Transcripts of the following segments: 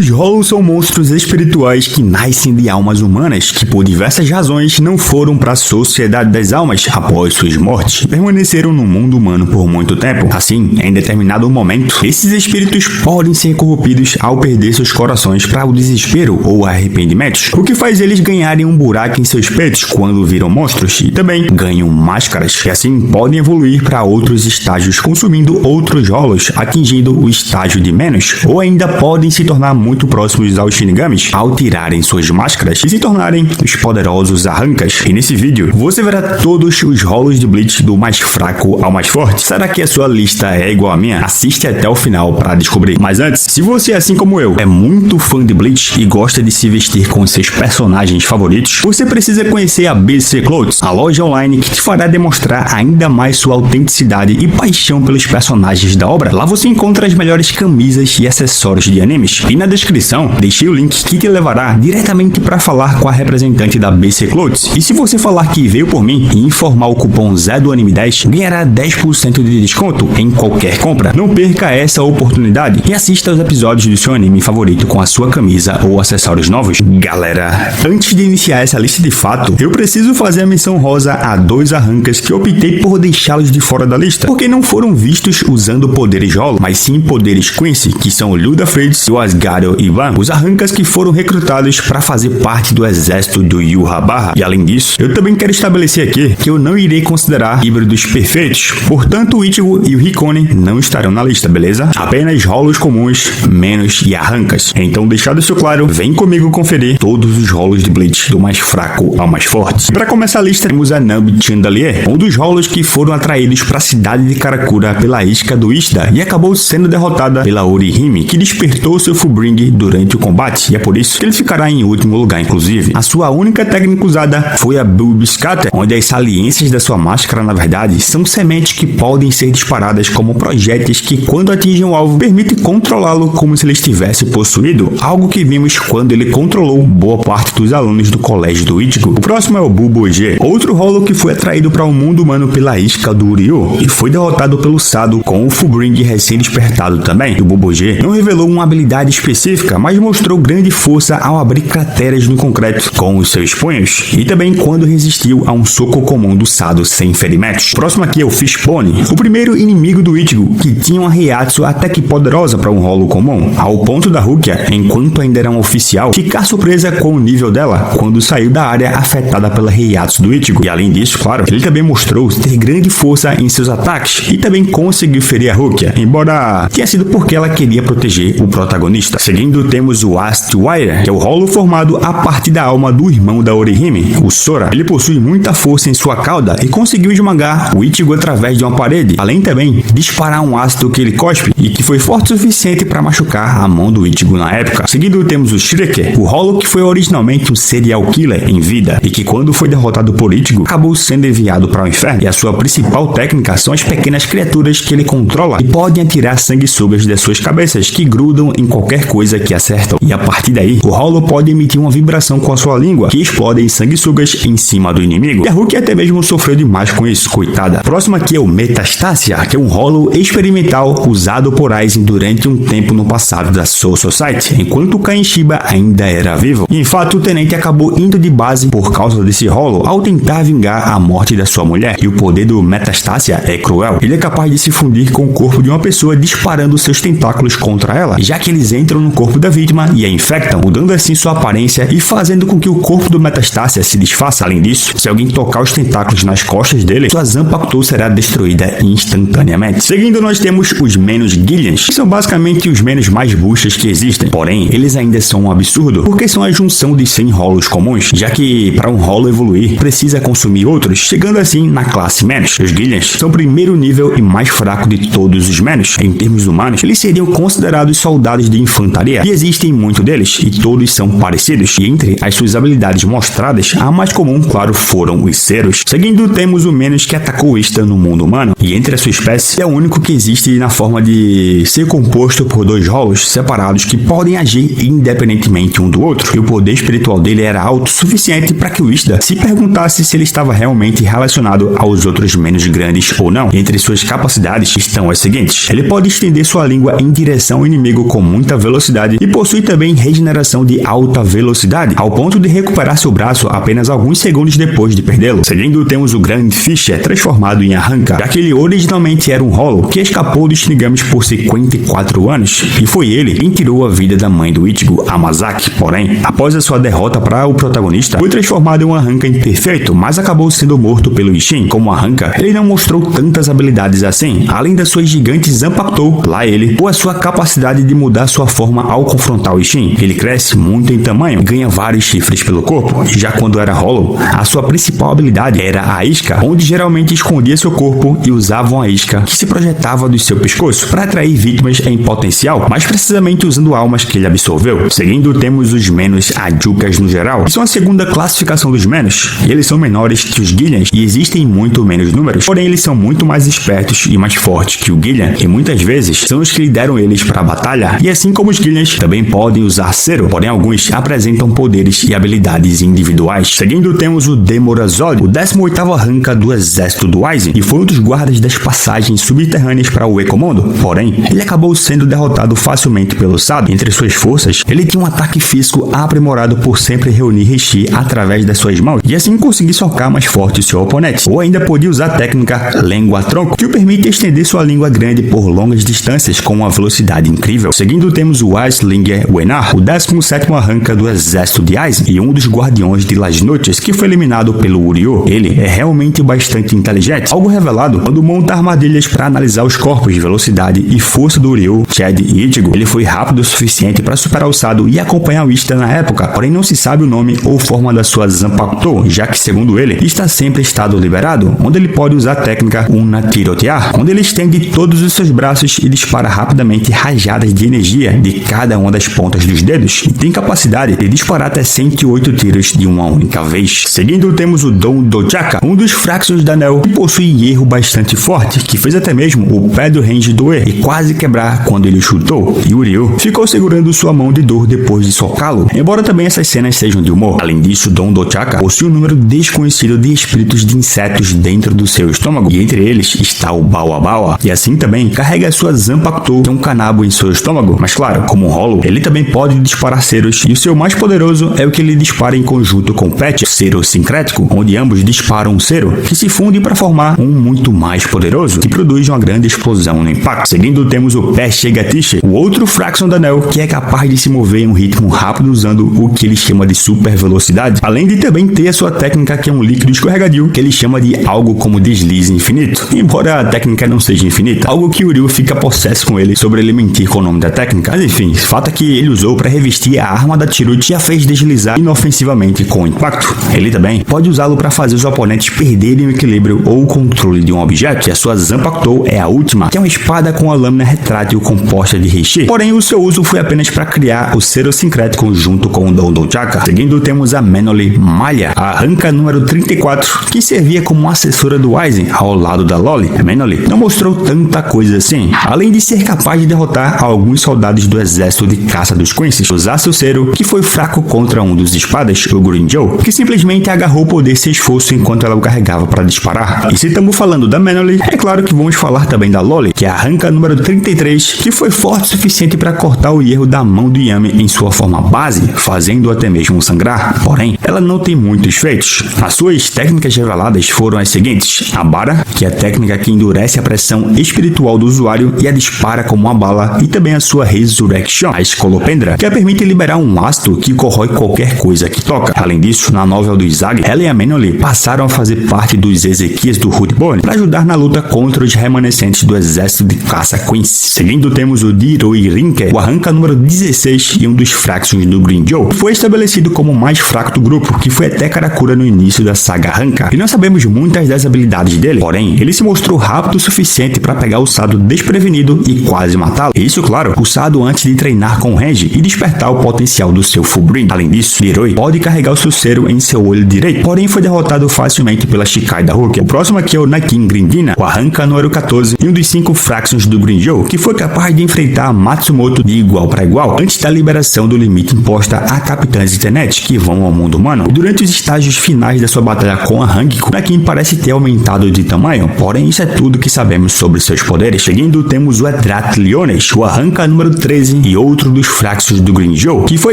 Os Hollows são monstros espirituais que nascem de almas humanas que, por diversas razões, não foram para a Sociedade das Almas após suas mortes e permaneceram no mundo humano por muito tempo. Assim, em determinado momento, esses espíritos podem ser corrompidos ao perder seus corações para o desespero ou arrependimentos, o que faz eles ganharem um buraco em seus peitos quando viram monstros e também ganham máscaras, e assim podem evoluir para outros estágios consumindo outros Hollows, atingindo o estágio de menos, ou ainda podem se tornar muito próximos aos Shinigamis ao tirarem suas máscaras e se tornarem os poderosos Arrancas. E nesse vídeo você verá todos os Hollows de Bleach do mais fraco ao mais forte. Será que a sua lista é igual à minha? Assiste até o final para descobrir. Mas antes, se você, assim como eu, é muito fã de Bleach e gosta de se vestir com seus personagens favoritos, você precisa conhecer a BC Clothes, a loja online que te fará demonstrar ainda mais sua autenticidade e paixão pelos personagens da obra. Lá você encontra as melhores camisas e acessórios de animes. E na descrição, deixei o link que te levará diretamente para falar com a representante da BC Clothes. E se você falar que veio por mim e informar o cupom ZEDOANIME10, ganhará 10% de desconto em qualquer compra. Não perca essa oportunidade e assista aos episódios do seu anime favorito com a sua camisa ou acessórios novos. Galera, antes de iniciar essa lista de fato, eu preciso fazer a menção rosa a dois Arrancas que optei por deixá-los de fora da lista, porque não foram vistos usando poderes Hollow, mas sim poderes Quincy, que são o Luda Fritz e o Asgario Ivan, os Arrancas que foram recrutados para fazer parte do exército do Yhwach. E além disso, eu também quero estabelecer aqui que eu não irei considerar híbridos perfeitos, portanto o Ichigo e o Hikone não estarão na lista, beleza? Apenas Hollows comuns, menos e Arrancas. Então, deixado isso claro, vem comigo conferir todos os Hollows de Bleach do mais fraco ao mais forte. Para começar a lista, temos a Nambi Chandelier, um dos Hollows que foram atraídos para a cidade de Karakura pela isca do Ishida e acabou sendo derrotada pela Orihime, que despertou seu Fullbring durante o combate, e é por isso que ele ficará em último lugar, inclusive. A sua única técnica usada foi a Bulb Scatter, onde as saliências da sua máscara, na verdade, são sementes que podem ser disparadas como projéteis que, quando atingem o alvo, permitem controlá-lo como se ele estivesse possuído, algo que vimos quando ele controlou boa parte dos alunos do colégio do Ichigo. O próximo é o Bulboge, outro Hollow que foi atraído para o mundo humano pela isca do Uryu e foi derrotado pelo Sado com o Fullbring recém-despertado também. O Bulboge não revelou uma habilidade específica, mas mostrou grande força ao abrir crateras no concreto com os seus punhos e também quando resistiu a um soco comum do Sado sem ferimentos. O próximo aqui é o Fishbone, o primeiro inimigo do Ichigo, que tinha uma Reiatsu até que poderosa para um Hollow comum, ao ponto da Rukia, enquanto ainda era um oficial, ficar surpresa com o nível dela quando saiu da área afetada pela Reiatsu do Ichigo. E além disso, claro, ele também mostrou ter grande força em seus ataques e também conseguiu ferir a Rukia, embora tenha sido porque ela queria proteger o protagonista. Seguindo, temos o Astwire, que é o Hollow formado a partir da alma do irmão da Orihime, o Sora. Ele possui muita força em sua cauda e conseguiu esmagar o Ichigo através de uma parede, além também disparar um ácido que ele cospe e que foi forte o suficiente para machucar a mão do Ichigo na época. Seguindo, temos o Shireke, o Hollow que foi originalmente um serial killer em vida e que, quando foi derrotado por Ichigo, acabou sendo enviado para o inferno, e a sua principal técnica são as pequenas criaturas que ele controla e podem atirar sanguessugas das suas cabeças que grudam em qualquer coisa que acertam. E a partir daí, o Hollow pode emitir uma vibração com a sua língua que explodem sanguessugas em cima do inimigo. E a Rukia até mesmo sofreu demais com isso, coitada. Próximo aqui é o Metastasia, que é um Hollow experimental usado por Aizen durante um tempo no passado da Soul Society, enquanto o Kaneshiba ainda era vivo. E, em fato, o tenente acabou indo de base por causa desse Hollow ao tentar vingar a morte da sua mulher. E o poder do Metastasia é cruel. Ele é capaz de se fundir com o corpo de uma pessoa disparando seus tentáculos contra ela, já que eles entram no corpo da vítima e a infectam, mudando assim sua aparência e fazendo com que o corpo do Metastasia se desfaça. Além disso, se alguém tocar os tentáculos nas costas dele, sua Zanpakuto será destruída instantaneamente. Seguindo, nós temos os Menos Gillians, que são basicamente os menos mais buchas que existem. Porém, eles ainda são um absurdo, porque são a junção de 100 Hollows comuns, já que para um Hollow evoluir, precisa consumir outros, chegando assim na classe Menos. Os Gillians são o primeiro nível e mais fraco de todos os Menos. Em termos humanos, eles seriam considerados soldados de infantaria, e existem muitos deles, e todos são parecidos. E entre as suas habilidades mostradas, a mais comum, claro, foram os Ceros. Seguindo, temos o Menos que atacou Ishida no mundo humano, e entre a sua espécie, é o único que existe na forma de ser composto por dois Hollows separados que podem agir independentemente um do outro. E o poder espiritual dele era alto o suficiente para que o Ishida se perguntasse se ele estava realmente relacionado aos outros menos grandes ou não. Entre suas capacidades estão as seguintes: ele pode estender sua língua em direção ao inimigo com muita velocidade velocidade e possui também regeneração de alta velocidade, ao ponto de recuperar seu braço apenas alguns segundos depois de perdê-lo. Seguindo, temos o Grand Fisher transformado em Arranca, já que ele originalmente era um Hollow que escapou dos Shinigamis por 54 anos, e foi ele quem tirou a vida da mãe do Ichigo, Amazaki. Porém, após a sua derrota para o protagonista, foi transformado em um Arranca imperfeito, mas acabou sendo morto pelo Ishin. Como Arranca, ele não mostrou tantas habilidades assim, além das suas gigantes Zanpakuto, lá ele, ou a sua capacidade de mudar sua forma ao confrontar o Ishin. Ele cresce muito em tamanho, ganha vários chifres pelo corpo, e já quando era Hollow, a sua principal habilidade era a isca, onde geralmente escondia seu corpo e usavam a isca que se projetava do seu pescoço para atrair vítimas em potencial, mais precisamente usando almas que ele absorveu. Seguindo, temos os Menos Adjukas no geral, que são a segunda classificação dos Menos, e eles são menores que os Gillians e existem muito menos números, porém eles são muito mais espertos e mais fortes que o Gillian, e muitas vezes são os que lideram eles para a batalha, e assim como os Gillians também podem usar Zero, porém alguns apresentam poderes e habilidades individuais. Seguindo, temos o Demorazord, o 18º Arranca do exército do Aizen, e foi um dos guardas das passagens subterrâneas para o Ecomondo, porém ele acabou sendo derrotado facilmente pelo Sado. Entre suas forças, ele tinha um ataque físico aprimorado por sempre reunir Reishi através das suas mãos, e assim conseguir socar mais forte o seu oponente, ou ainda podia usar a técnica Língua-Tronco, que o permite estender sua língua grande por longas distâncias com uma velocidade incrível. Seguindo, temos o Aislinger Wenar, o 17º Arranca do exército de Aizen e um dos guardiões de Las Noches, que foi eliminado pelo Uryu. Ele é realmente bastante inteligente, algo revelado quando monta armadilhas para analisar os corpos de velocidade e força do Uryu, Chad e Ichigo. Ele foi rápido o suficiente para superar o Sado e acompanhar o Ista na época, porém não se sabe o nome ou forma da sua Zanpakuto, já que, segundo ele, está sempre em estado liberado, onde ele pode usar a técnica Una Tirotear, onde ele estende todos os seus braços e dispara rapidamente rajadas de energia de cada uma das pontas dos dedos, e tem capacidade de disparar até 108 tiros de uma única vez. Seguindo, temos o Don Dojaka, um dos Fractions da Nel, que possui erro bastante forte, que fez até mesmo o pé do Range doer e quase quebrar quando ele chutou, e Uryu ficou segurando sua mão de dor depois de socá-lo, embora também essas cenas sejam de humor. Além disso, Don Dojaka possui um número desconhecido de espíritos de insetos dentro do seu estômago, e entre eles está o Bawa Bawa, e assim também carrega a sua Zanpakuto, que é um canabo em seu estômago, mas claro, como um Hollow, ele também pode disparar Ceros, e o seu mais poderoso é o que ele dispara em conjunto com o Pet, Cero Sincrético, onde ambos disparam um Cero, que se funde para formar um muito mais poderoso, que produz uma grande explosão no impacto. Seguindo, temos o Peshigatisha, o outro Fraction da Nel, que é capaz de se mover em um ritmo rápido usando o que ele chama de super velocidade, além de também ter a sua técnica, que é um líquido escorregadio, que ele chama de algo como deslize infinito, embora a técnica não seja infinita, algo que Uryu fica possesso com ele sobre ele mentir com o nome da técnica. Mas enfim, o fato é que ele usou para revestir a arma da Tsurugi e a fez deslizar inofensivamente com o impacto. Ele também pode usá-lo para fazer os oponentes perderem o equilíbrio ou o controle de um objeto, e a sua Zanpakuto é a última, que é uma espada com a lâmina retrátil composta de Reishi, porém o seu uso foi apenas para criar o Cero Sincrético junto com o Don Dojaka. Seguindo, temos a Menoli Malha, a Arranca número 34, que servia como assessora do Aizen ao lado da Loli. A Menoli não mostrou tanta coisa assim, além de ser capaz de derrotar alguns soldados do exército de caça dos Quincy's, usar seu Cero, que foi fraco contra um dos espadas, o Grimmjow, que simplesmente agarrou o poder sem esforço enquanto ela o carregava para disparar. E se estamos falando da Menoli, é claro que vamos falar também da Loli, que é a Arranca número 33, que foi forte o suficiente para cortar o erro da mão do Yami em sua forma base, fazendo até mesmo sangrar. Porém, ela não tem muitos feitos. As suas técnicas reveladas foram as seguintes: a Bara, que é a técnica que endurece a pressão espiritual do usuário e a dispara como uma bala, e também a sua Resurrection, a Scolopendra, que a permite liberar um ácido que corrói qualquer coisa que toca. Além disso, na novel do Izagi, ela e a Menoli passaram a fazer parte dos Ezequias do Rootborn para ajudar na luta contra os remanescentes do exército de caça Quincy. Seguindo, temos o Diroi Rinke, o Arranca número 16 e um dos Fractions do Grimmjow, que foi estabelecido como o mais fraco do grupo, que foi até Karakura no início da saga Arranca. E não sabemos muitas das habilidades dele, porém, ele se mostrou rápido o suficiente para pegar o Sado desprevenido e quase matá-lo. Isso, claro, o Sado antes de treinar com o Range e despertar o potencial do seu Fullbring. Além disso, Diroi pode carregar o seu Cero em seu olho direito, porém foi derrotado facilmente pela Shikai da Rukia. O próximo aqui é o Nakin Grindina, o Arranca número 14 e um dos 5 Fractions do Grimmjow, que foi capaz de enfrentar a Matsumoto de igual para igual antes da liberação do limite imposta a capitães internet que vão ao mundo humano. E durante os estágios finais da sua batalha com a Hangiko, Nakin parece ter aumentado de tamanho, porém isso é tudo que sabemos sobre seus poderes. Seguindo, temos o Edrat Leones, o Arranca número 13 e outro dos Fraxos do Green Joe, que foi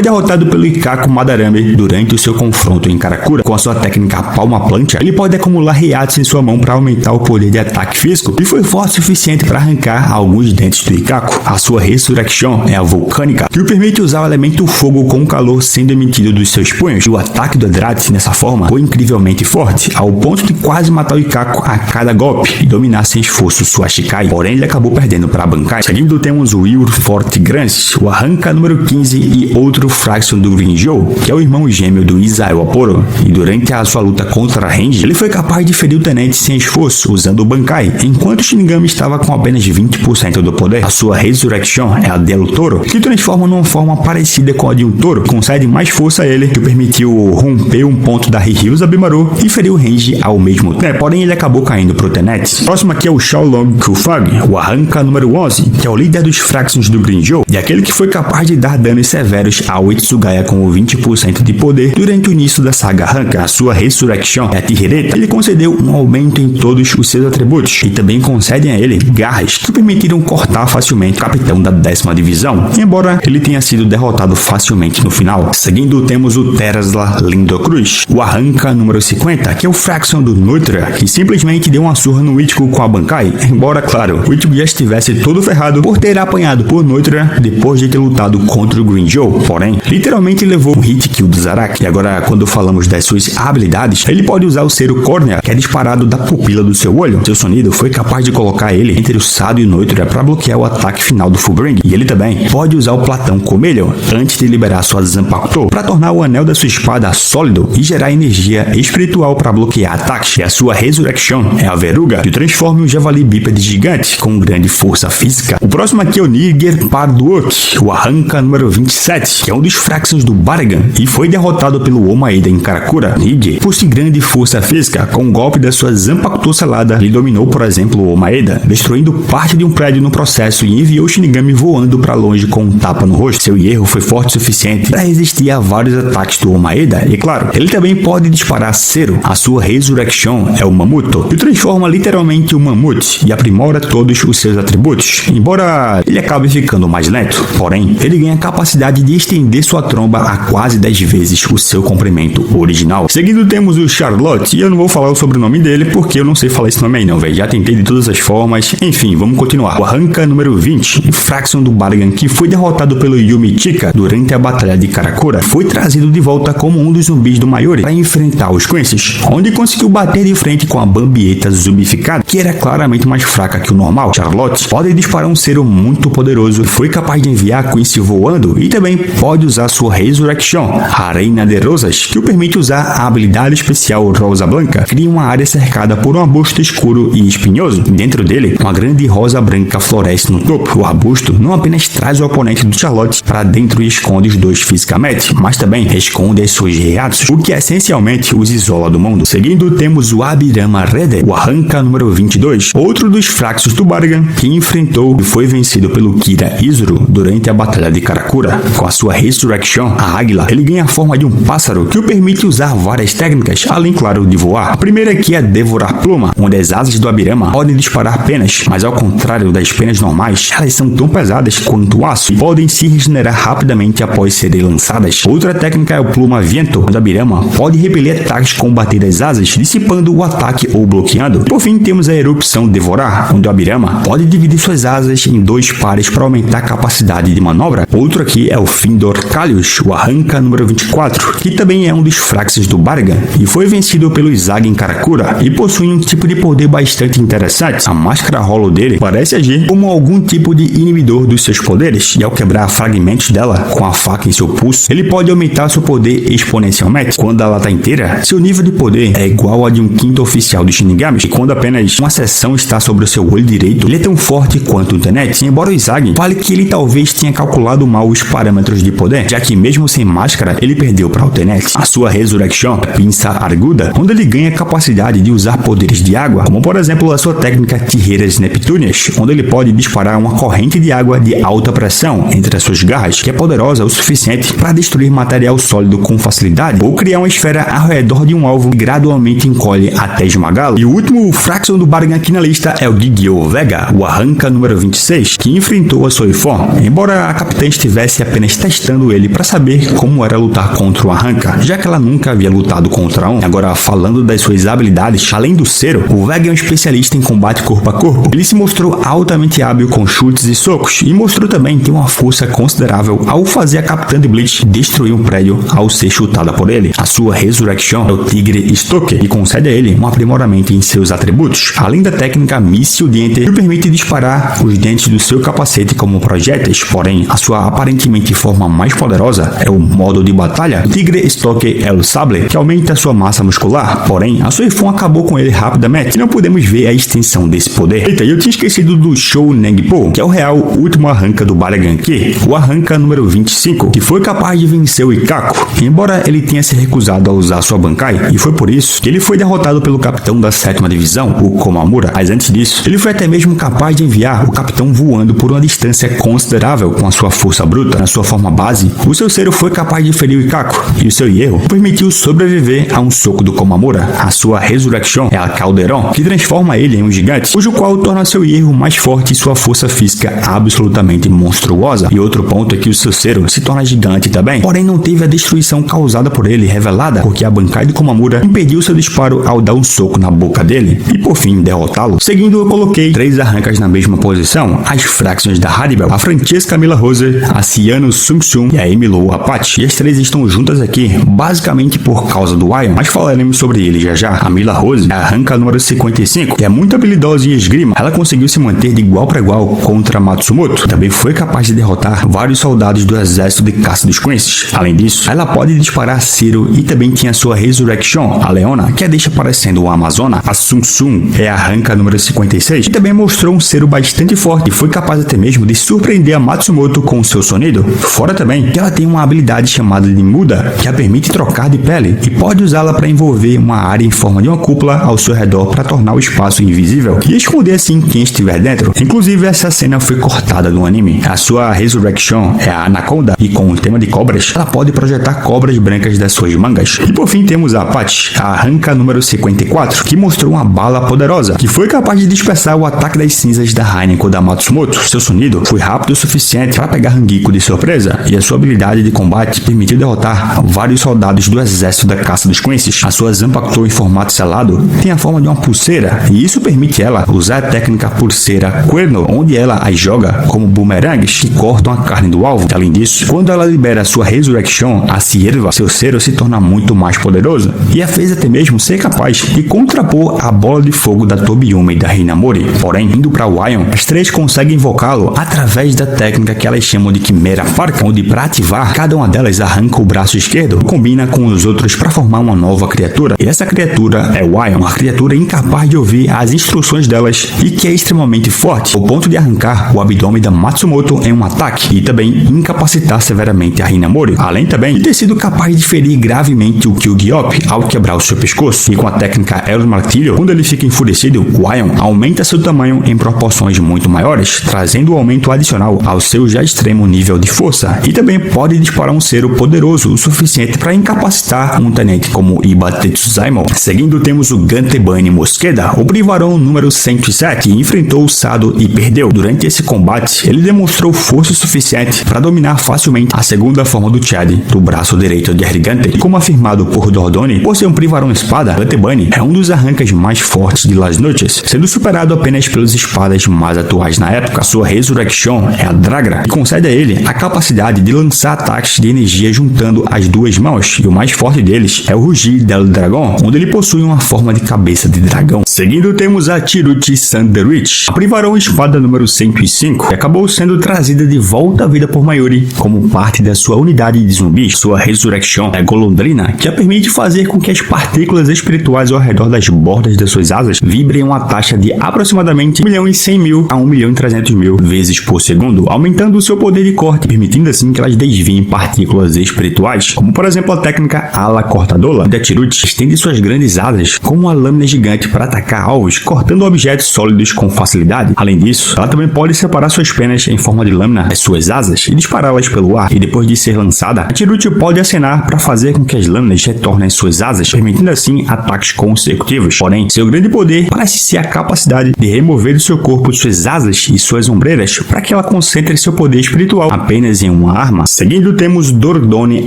derrotado pelo Ikako Madarame durante o seu confronto em Karakura. Com a sua técnica palma-plancha, ele pode acumular reatos em sua mão para aumentar o poder de ataque físico e foi forte o suficiente para arrancar alguns dentes do Ikako. A sua Resurrection é a vulcânica, que o permite usar o elemento fogo com o calor sendo emitido dos seus punhos. E o ataque do Edrats dessa forma foi incrivelmente forte, ao ponto de quase matar o Ikako a cada golpe e dominar sem esforço sua Shikai, porém ele acabou perdendo para a Bankai. Seguindo temos o Will Forte Grans, o Arranca número 15 e outro Fraction do Green Joe, que é o irmão gêmeo do Isael Aporo, e durante a sua luta contra a Range, ele foi capaz de ferir o tenente sem esforço, usando o Bankai, enquanto o Shinigami estava com apenas 20% do poder. A sua Resurrection é a del Toro, que transforma numa forma parecida com a de um touro, concede mais força a ele, que o permitiu romper um ponto da Ryuza Bimaru e ferir o Range ao mesmo tempo, porém ele acabou caindo pro tenente. Próximo aqui é o Shaolong Kufag, o Arranca número 11, que é o líder dos Fractions do Green Joe, e aquele que foi capaz de dar danos severos ao Itsugaya com 20% de poder durante o início da saga Arranca. A sua Resurrection é a Tireta. Ele concedeu um aumento em todos os seus atributos, e também concedem a ele garras que permitiram cortar facilmente o capitão da 10ª divisão, embora ele tenha sido derrotado facilmente no final. Seguindo temos o Terasla Lindo Cruz, o Arranca número 50, que é o Fraction do Neutra, que simplesmente deu uma surra no Ichigo com a Bankai, embora, claro, o Ichigo já estivesse todo ferrado por ter apanhado por Neutra depois de ter lutado contra o Green Joe, porém, literalmente levou um hit kill do Zaraki. E agora, quando falamos das suas habilidades, ele pode usar o Cero Cornea, que é disparado da pupila do seu olho. Seu sonido foi capaz de colocar ele entre o Sado e o Neutra para bloquear o ataque final do Fullbring, e ele também pode usar o Platão Comelion antes de liberar sua Zanpakuto para tornar o anel da sua espada sólido e gerar energia espiritual para bloquear ataques. E a sua Resurrection é a Veruga, que transforma um javali bípede gigante com grande força física. O próximo aqui é o Niger Parduok, o Arranca número 27, que é um dos Fractions do Baragan e foi derrotado pelo Omaeda em Karakura. Niger possui grande força física, com um golpe da sua Zanpakuto selada, ele dominou, por exemplo, o Omaeda, destruindo parte de um prédio no processo e enviou o Shinigami voando para longe com um tapa no rosto. Seu hierro foi forte o suficiente para resistir a vários ataques do Omaeda, e claro, ele também pode disparar Cero. A sua Resurrection é o Mamuto, que transforma literalmente o mamute e aprimora todos os seus atributos, embora ele acabe ficando mais lento, porém, ele ganha a capacidade de estender sua tromba a quase 10 vezes o seu comprimento original. Seguindo temos o Charlotte, e eu não vou falar sobre o nome dele porque eu não sei falar esse nome aí não, velho, já tentei de todas as formas. Enfim, vamos continuar. O Arranca número 20, Fraction do Baragan, que foi derrotado pelo Yumi Chika durante a batalha de Karakura, foi trazido de volta como um dos zumbis do Mayuri para enfrentar os Quincy's, onde conseguiu bater de frente com a Bambieta zumbificada, que era claramente mais fraca que o normal. Charlotte pode disparar um Cero muito poderoso, foi capaz de enviar Quincy voando e também pode usar sua Resurrection, a Reina de Rosas, que o permite usar a habilidade especial Rosa Blanca, cria uma área cercada por um arbusto escuro e espinhoso. Dentro dele, uma grande rosa branca floresce no topo. O arbusto não apenas traz o oponente do Charlotte para dentro e esconde os dois fisicamente, mas também esconde as suas reatos, o que essencialmente os isola do mundo. Seguindo, temos o Abirama Rede, o Arranca número 22, outro dos Fraxos do Baragan, que enfrentou e foi vencido pelo Kira Izuru durante a batalha de Karakura. Com a sua Resurrection, a águila, ele ganha a forma de um pássaro que o permite usar várias técnicas, além, claro, de voar. A primeira aqui é Devorar Pluma, onde as asas do Abirama podem disparar penas, mas ao contrário das penas normais, elas são tão pesadas quanto o aço e podem se regenerar rapidamente após serem lançadas. Outra técnica é o Pluma Viento, onde o Abirama pode repelir ataques com bater das asas, dissipando o ataque ou bloqueando. Por fim, temos a Erupção Devorar, onde o Abirama pode dividir suas asas em 2 pares para aumentar a capacidade de manobra. Outro aqui é o Findor Kalius, o Arranca número 24, que também é um dos Fraxes do Baragan e foi vencido pelo Izagi em Karakura e possui um tipo de poder bastante interessante. A máscara Hollow dele parece agir como algum tipo de inibidor dos seus poderes, e ao quebrar fragmentos dela com a faca em seu pulso, ele pode aumentar seu poder exponencialmente. Quando ela está inteira, seu nível de poder é igual a de um quinto oficial dos Shinigamis, e quando apenas uma seção está sobre o seu olho direito, ele é tão forte quanto o Tenet. Embora o Izagi fale que ele talvez tenha calculado mal os parâmetros de poder, já que mesmo sem máscara, ele perdeu para o Tenet. A sua Resurrection, Pinça Arguda, onde ele ganha a capacidade de usar poderes de água, como por exemplo a sua técnica Tijeras Neptúneas, onde ele pode disparar uma corrente de água de alta pressão entre as suas garras, que é poderosa o suficiente para destruir material sólido com facilidade, ou criar uma esfera ao redor de um alvo que gradualmente encolhe até esmagá-lo. E o último Fraction do Baragan aqui na lista é o Gigyo Vega, o Arranca número 26, que enfrentou a Soifon, embora a capitã estivesse apenas testando ele para saber como era lutar contra o Arranca, já que ela nunca havia lutado contra um. Agora, falando das suas habilidades, além do Zero, o Vega é um especialista em combate corpo a corpo. Ele se mostrou altamente hábil com chutes e socos, e mostrou também ter uma força considerável ao fazer a capitã de Bleach destruir um prédio ao ser chutada por ele. A sua Resurrection é o Tigre Stoker, e concede a ele um aprimoramento em seus atributos, além da técnica Míssil Dente, que o permite disparar os dentes do seu capacete como projéteis. Porém, a sua aparentemente forma mais poderosa é o modo de batalha Tigre Stoker El Sable, que aumenta sua massa muscular. Porém, a Suifun acabou com ele rapidamente e não podemos ver a extensão desse poder. Eita, eu tinha esquecido do Shou Nengpo, que é o real último Arranca do Baraganke, o Arranca número 25, que foi capaz de vencer o Ikako, embora ele tenha se recusado a usar sua Bankai, e foi por isso que ele foi derrotado pelo capitão da 7ª divisão, o Komamura. Mas antes disso, ele foi até mesmo capaz de enviar o capitão voando por uma distância considerável com a sua força bruta. Na sua forma base, o seu Zero foi capaz de ferir o Ikako, e o seu Hierro permitiu sobreviver a um soco do Komamura. A sua Resurrection é a Calderon, que transforma ele em um gigante, cujo qual torna seu Hierro mais forte e sua força física absolutamente monstruosa. E outro ponto é que o seu Zero se torna gigante também, porém não teve a destruição causada por ele revelada, porque a Bankai do Komamura impediu seu disparo ao dar um soco na boca dele e por fim derrotá-lo. Seguindo, eu coloquei 3 arrancas na mesma posição: as Fractions da Haribel, a Francesca Mila Rose, a Ciano Sung Sung e a Emilou Apache. E as 3 estão juntas aqui basicamente por causa do Ion, mas falaremos sobre ele já já. A Mila Rose é a arranca número 55 e é muito habilidosa em esgrima. Ela conseguiu se manter de igual para igual contra Matsumoto. Também foi capaz de derrotar vários soldados do exército de caça dos Quincy's. Além disso, ela pode disparar Zero e também tinha sua Resurrection, a Leona, que a deixa parecendo uma Amazona. A Sung Sung é a arranca número 56 e também mostrou um Zero bastante forte e foi capaz até mesmo de surpreender a Matsumoto com seu sonido. Fora também que ela tem uma habilidade chamada de Muda, que a permite trocar de pele e pode usá-la para envolver uma área em forma de uma cúpula ao seu redor para tornar o espaço invisível e esconder assim quem estiver dentro. Inclusive, essa cena foi cortada do anime. A sua Resurrection é a Anaconda e com o tema de cobras, ela pode projetar cobras brancas das suas mangas. E por fim temos a Apache, a arranca número 54, que mostrou uma bala poderosa, que foi capaz de dispersar o ataque das cinzas da Heineken da Matsumoto. Seu sonido foi rápido o suficiente para pegar Hangiko de surpresa, e a sua habilidade de combate permitiu derrotar vários soldados do exército da caça dos Quincy's. A sua Zanpakuto em formato selado tem a forma de uma pulseira, e isso permite ela usar a técnica pulseira Cuerno, onde ela as joga como bumerangues que cortam a carne do alvo. Além disso, quando ela libera sua Resurrection, a Cierva, seu Zero se torna muito mais poderoso, e a fez até mesmo ser capaz de contrapor a bola de fogo da Tobiyume e da Hinamori. Porém, indo para o Ion, as 3 conseguem invocá-lo através da técnica que elas chamam de Quimera Parca, onde para ativar, cada uma delas arranca o braço esquerdo e combina com os outros para formar uma nova criatura. E essa criatura é o Ion, uma criatura incapaz de ouvir as instruções delas e que é extremamente forte, ao ponto de arrancar o abdômen da Matsumoto em um ataque e também incapacitar severamente a Hinamori, além também de ter sido capaz de ferir gravemente o Kyugiop ao quebrar o seu pescoço. E com a técnica El Martillo, quando ele fica enfurecido, o Ion aumenta seu tamanho em proporções muito maiores, trazendo um aumento adicional ao seu já extremo nível de força, e também pode disparar um Zero poderoso o suficiente para incapacitar um tenente como Iba Tetsuzaimon. Seguindo, temos o Gantebane Mosqueda, o Brivarão número 107, que enfrentou o Sado e perdeu. Durante esse combate, ele demonstrou força suficiente para dominar facilmente a segunda forma do Chad, do braço direito de Ergante, e como afirmado por Dordoni, por ser um Brivarão espada, Gantebane é um dos arrancas mais fortes de Las Noches, sendo superado apenas pelos espadas mais atuais na época. Sua Resurrection é a Dragra, que concede a ele a capacidade de lançar ataques de energia juntando as duas mãos, e o mais forte deles é o Rugir del Dragon, onde ele possui uma forma de cabeça de dragão. Seguindo, temos a Chiruchi Sanderich, a Brivarão espada número 105, que acabou sendo trazida de volta à vida por Mayuri como parte da sua unidade de zumbis. Sua Resurrection é a Golondrina, que a permite fazer com que as partículas espirituais ao redor das bordas das suas asas vibrem uma taxa de aproximadamente 1.100.000 a 1.300.000 vezes por segundo, aumentando o seu poder de corte, permitindo assim que elas desviem partículas espirituais, como por exemplo a técnica Ala Cortadora da Chiruchi estende suas grandes asas como uma lâmina gigante para atacar alvos, cortando objetos sólidos com facilidade. Além disso, ela também pode separar suas penas em forma de lâmina das suas asas e dispará-las pelo ar, e depois de ser lançada, a Chiruchi pode acenar para fazer com que as lâminas retornem às suas asas, permitindo assim ataques consecutivos. Porém, seu grande poder parece ser a capacidade de remover do seu corpo suas asas e suas ombreiras para que ela consiga concentre seu poder espiritual apenas em uma arma. Seguindo, temos Dordone